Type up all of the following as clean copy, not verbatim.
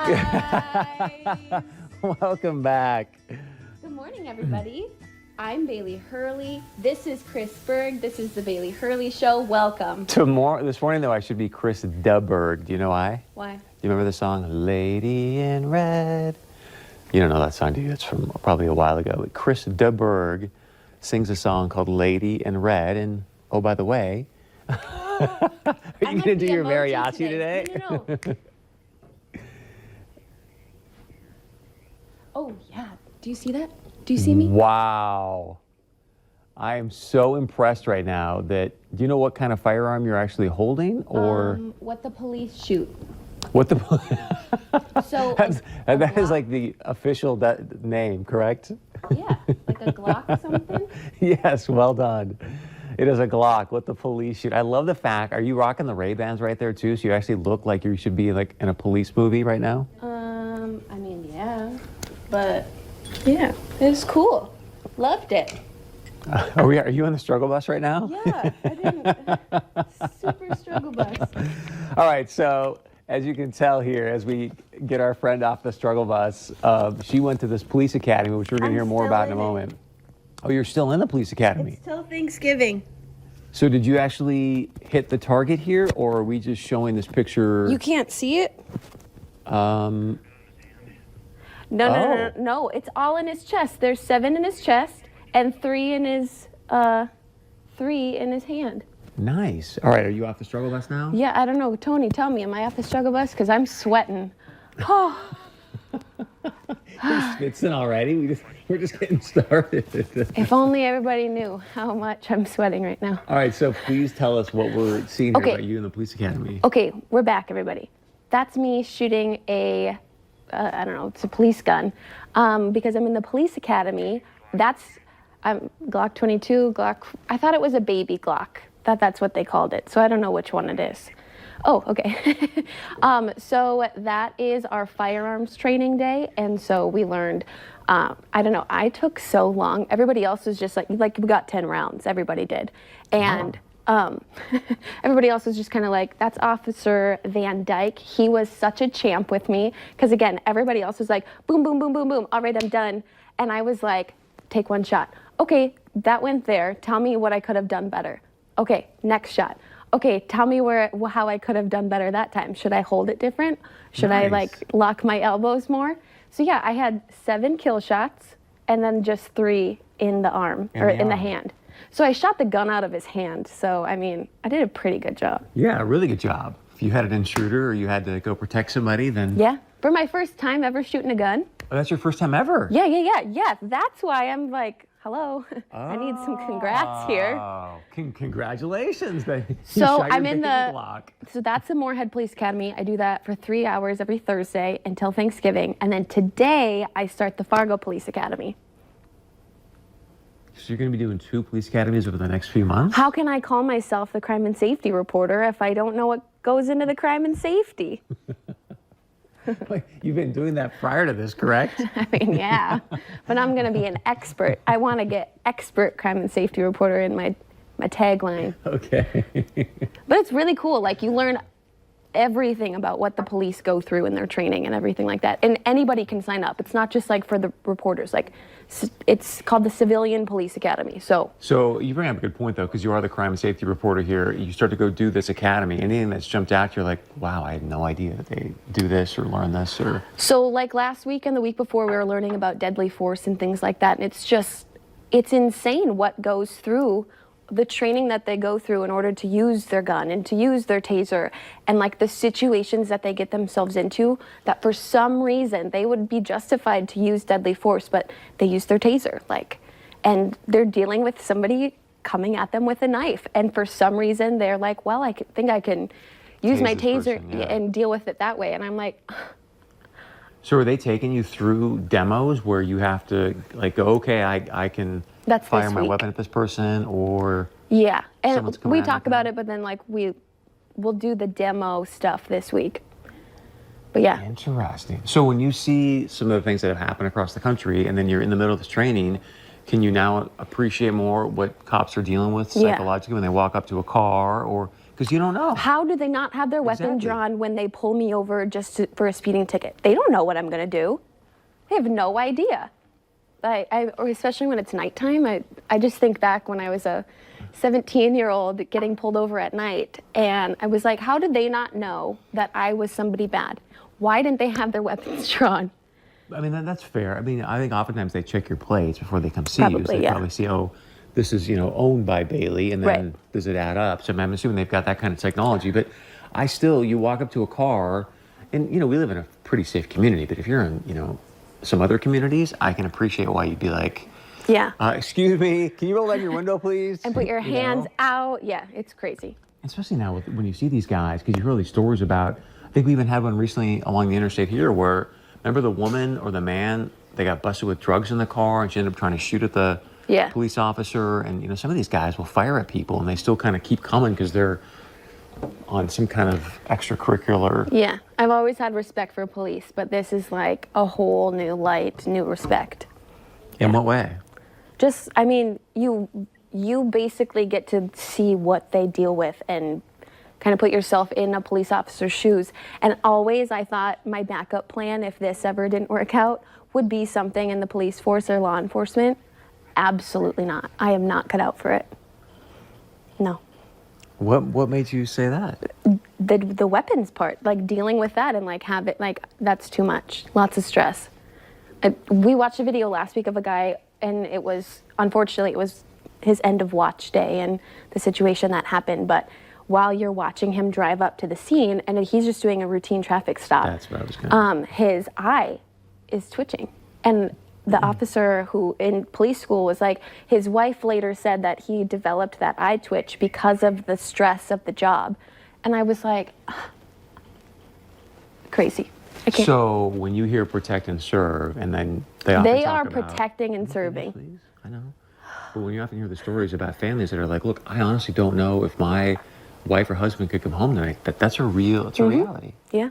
Guys! Welcome back. Good morning, everybody. I'm Bailey Hurley. This is Chris Berg. This is the Bailey Hurley Show. Welcome. This morning, though, I should be Chris DeBerg. Do you know why? Why? Do you remember the song Lady in Red? You don't know that song, do you? It's from probably a while ago. But Chris DeBerg sings a song called Lady in Red. And, oh, by the way, are you going to do your mariachi today? No. Oh, yeah. Do you see that? Do you see me? Wow. I am so impressed right now that, do you know what kind of firearm you're actually holding? Or what the police shoot. what the... So that is like the official name, correct? Yeah, like a Glock or something? Yes, well done. It is a Glock, what the police shoot. I love the fact, are you rocking the Ray-Bans right there too? So you actually look like you should be like in a police movie right now? I mean, yeah. But, yeah, it was cool. Loved it. Are you on the struggle bus right now? Yeah, I didn't. Super struggle bus. All right, so as you can tell here, as we get our friend off the struggle bus, she went to this police academy, which we're going to hear more about in a moment. Oh, you're still in the police academy? It's till Thanksgiving. So did you actually hit the target here, or are we just showing this picture? You can't see it? No. It's all in his chest. There's 7 in his chest and 3 in his hand. Nice. All right, are you off the struggle bus now? Yeah, I don't know. Tony, tell me, am I off the struggle bus? Because I'm sweating. Oh. You're schwitzing already? We're just getting started. If only everybody knew how much I'm sweating right now. All right, so please tell us what we're seeing here about you in the police academy. Okay, we're back, everybody. That's me shooting a, I don't know, it's a police gun. Because I'm in the police academy. Glock 22, I thought it was a baby Glock. That's what they called it. So I don't know which one it is. Oh, okay. So that is our firearms training day. And so we learned, I don't know, I took so long. Everybody else was just like we got 10 rounds. Everybody did. And everybody else was just kind of like, that's Officer Van Dyke. He was such a champ with me. Because again, everybody else was like, boom, boom, boom, boom, boom. All right, I'm done. And I was like, take one shot. Okay, that went there. Tell me what I could have done better. Okay, next shot. Okay, tell me how I could have done better that time. Should I hold it different? Should I lock my elbows more? So yeah, I had 7 kill shots and then just 3 in the arm in the hand. So I shot the gun out of his hand. So I mean, I did a pretty good job. Yeah, a really good job. If you had an intruder or you had to go protect somebody, then... Yeah, for my first time ever shooting a gun. Oh, that's your first time ever? Yeah. That's why I'm like, hello, I need some congrats here. Congratulations. So I'm in so that's the Moorhead Police Academy. I do that for 3 hours every Thursday until Thanksgiving. And then today I start the Fargo Police Academy. So you're going to be doing 2 police academies over the next few months? How can I call myself the crime and safety reporter if I don't know what goes into the crime and safety? You've been doing that prior to this, correct? I mean, yeah, but I'm going to be an expert. I want to get expert crime and safety reporter in my tagline. Okay. But it's really cool. Like, you learn everything about what the police go through in their training and everything like that. And anybody can sign up. It's not just like for the reporters. Like, it's called the Civilian Police Academy. So you bring up a good point, though, because you are the crime and safety reporter here. You start to go do this academy. Anything that's jumped out, you're like, wow, I had no idea that they do this or learn this. So like last week and the week before, we were learning about deadly force and things like that. And it's insane what goes through the training that they go through in order to use their gun and to use their taser, and like the situations that they get themselves into that for some reason they would be justified to use deadly force, but they use their taser, and they're dealing with somebody coming at them with a knife, and for some reason they're like, well, I think I can use my taser and deal with it that way. And I'm like, so are they taking you through demos where you have to like go, okay, I can fire my weapon at this person, or yeah, and we talk about it, but then like we'll do the demo stuff this week. But yeah. Interesting. So when you see some of the things that have happened across the country, and then you're in the middle of this training, can you now appreciate more what cops are dealing with psychologically when they walk up to a car, or because you don't know. How do they not have their weapon Exactly. drawn when they pull me over for a speeding ticket? They don't know what I'm going to do. They have no idea. Or especially when it's nighttime. I just think back when I was a 17-year-old getting pulled over at night, and I was like, how did they not know that I was somebody bad? Why didn't they have their weapons drawn? I mean, that's fair. I mean, I think oftentimes they check your plates before they come see you. So Probably, they yeah. probably see, oh, this is, owned by Bailey, and then Right. does it add up? So I'm assuming they've got that kind of technology. But you walk up to a car, and, we live in a pretty safe community. But if you're in, some other communities, I can appreciate why you'd be like, Yeah. excuse me, can you roll down your window, please? And put your hands out. Yeah, it's crazy. Especially now when you see these guys, because you hear all these stories about, I think we even had one recently along the interstate here where, remember the woman or the man, they got busted with drugs in the car and she ended up trying to shoot at the police officer. And, some of these guys will fire at people and they still kind of keep coming because they're on some kind of extracurricular. Yeah, I've always had respect for police, but this is like a whole new light, new respect. In what way? Just, I mean, you basically get to see what they deal with and kind of put yourself in a police officer's shoes. And always I thought my backup plan, if this ever didn't work out, would be something in the police force or law enforcement. Absolutely not. I am not cut out for it. No. What made you say that? The weapons part, like dealing with that and that's too much. Lots of stress. We watched a video last week of a guy, and unfortunately it was his end of watch day and the situation that happened. But while you're watching him drive up to the scene, and he's just doing a routine traffic stop, That's what I was going to his eye is twitching. And the officer who in police school was like, his wife later said that he developed that eye twitch because of the stress of the job. And I was like, crazy. I can't. So when you hear protect and serve, and then they often They talk are about, protecting and serving. Please, I know. But when you often hear the stories about families that are like, look, I honestly don't know if my wife or husband could come home tonight. That's a reality. Yeah.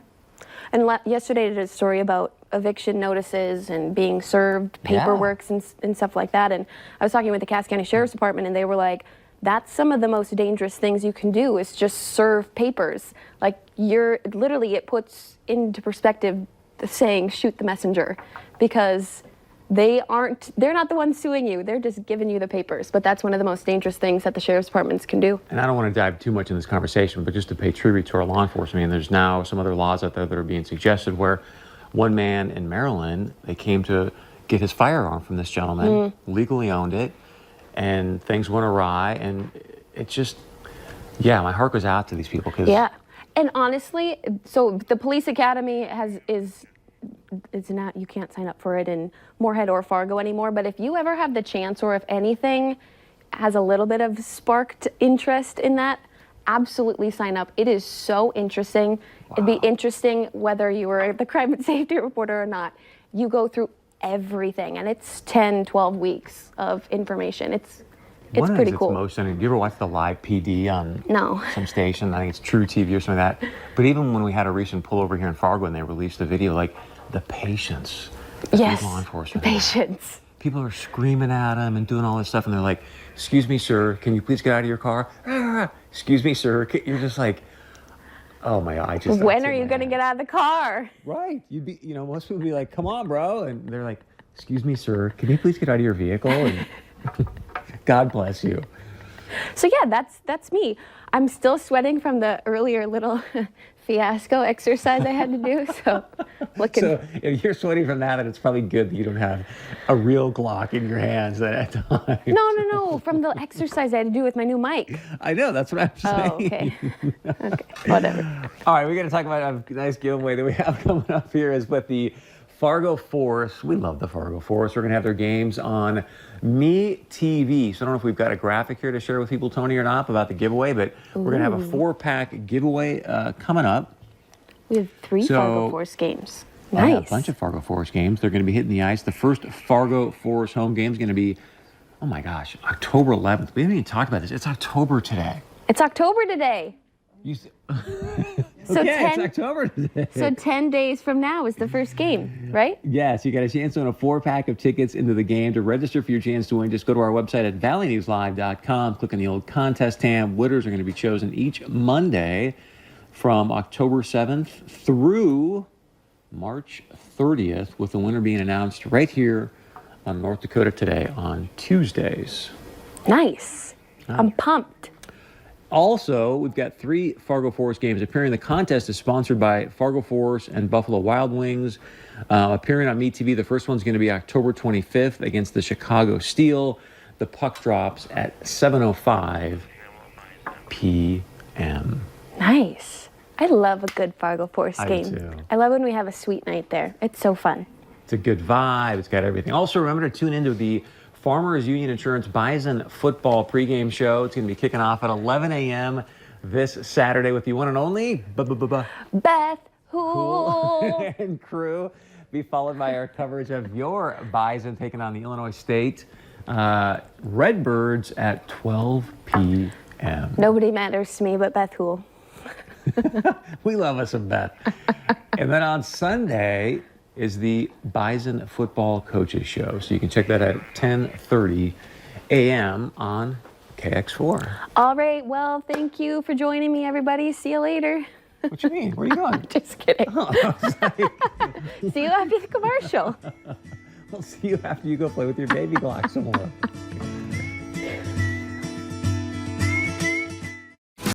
And yesterday I did a story about eviction notices and being served paperwork and stuff like that. And I was talking with the Cass County Sheriff's Department, and they were like, that's some of the most dangerous things you can do is just serve papers. Like it puts into perspective the saying, shoot the messenger, because they're not the ones suing you. They're just giving you the papers. But that's one of the most dangerous things that the sheriff's departments can do. And I don't want to dive too much in this conversation, but just to pay tribute to our law enforcement, there's now some other laws out there that are being suggested where one man in Maryland, they came to get his firearm from this gentleman, legally owned it, and things went awry. And it just, my heart goes out to these people. Yeah. And honestly, so the police academy it's not, you can't sign up for it in Moorhead or Fargo anymore, but if you ever have the chance, or if anything has a little bit of sparked interest in that, absolutely sign up. It is so interesting. Wow. It'd be interesting whether you were the crime and safety reporter or not. You go through everything, and it's 10, 12 weeks of information. It's pretty cool. Do you ever watch the live PD on No. some station? I think it's True TV or something like that. But even when we had a recent pullover here in Fargo and they released the video, like the patience of law enforcement. Patience. People are screaming at them and doing all this stuff, and they're like, excuse me, sir, can you please get out of your car? Excuse me, sir. You're just like, oh my God. When are you going to get out of the car? Right. You'd be, most people would be like, come on, bro. And they're like, excuse me, sir, can you please get out of your vehicle? And God bless you. So yeah, that's me. I'm still sweating from the earlier little fiasco exercise I had to do. So So if you're sweating from that, then it's probably good that you don't have a real Glock in your hands at times. No. From the exercise I had to do with my new mic. I know, that's what I'm saying. Oh, okay. Okay, whatever. All right, we're going to talk about a nice giveaway that we have coming up here is with the Fargo Force. We love the Fargo Force. We're going to have their games on Me TV. So I don't know if we've got a graphic here to share with people, Tony, or not, about the giveaway, but we're going to have a 4-pack giveaway coming up. We have 3 Fargo Force games. Nice. Yeah, a bunch of Fargo Force games. They're going to be hitting the ice. The first Fargo Force home game is going to be, oh my gosh, October 11th. We haven't even talked about this. It's October today. It's October today. So Okay, it's October today. So 10 days from now is the first game, right? Yes, you got a chance to win a 4-pack of tickets into the game. To register for your chance to win, just go to our website at valleynewslive.com. Click on the old contest tab. Winners are going to be chosen each Monday from October 7th through March 30th, with the winner being announced right here on North Dakota Today on Tuesdays. Nice. I'm pumped. Also, we've got 3 Fargo Force games appearing. The contest is sponsored by Fargo Force and Buffalo Wild Wings. Appearing on Meet TV, the first one's going to be October 25th against the Chicago Steel. The puck drops at 7:05 p.m. Nice. I love a good Fargo Force I do game. too. I love when we have a sweet night there. It's so fun. It's a good vibe. It's got everything. Also, remember to tune into the Farmers Union Insurance Bison football pregame show. It's going to be kicking off at 11 a.m. this Saturday with the one and only Beth Hool. and crew. Be followed by our coverage of your Bison taking on the Illinois State Redbirds at 12 p.m. Nobody matters to me but Beth Hool. We love us some Beth. And then on Sunday is the Bison Football Coaches Show. So you can check that out at 10:30 a.m. on KX4. All right. Well, thank you for joining me, everybody. See you later. What you mean? Where are you going? Just kidding. Oh, I was like, See you after the commercial. we'll see you after you go play with your baby Glock some more.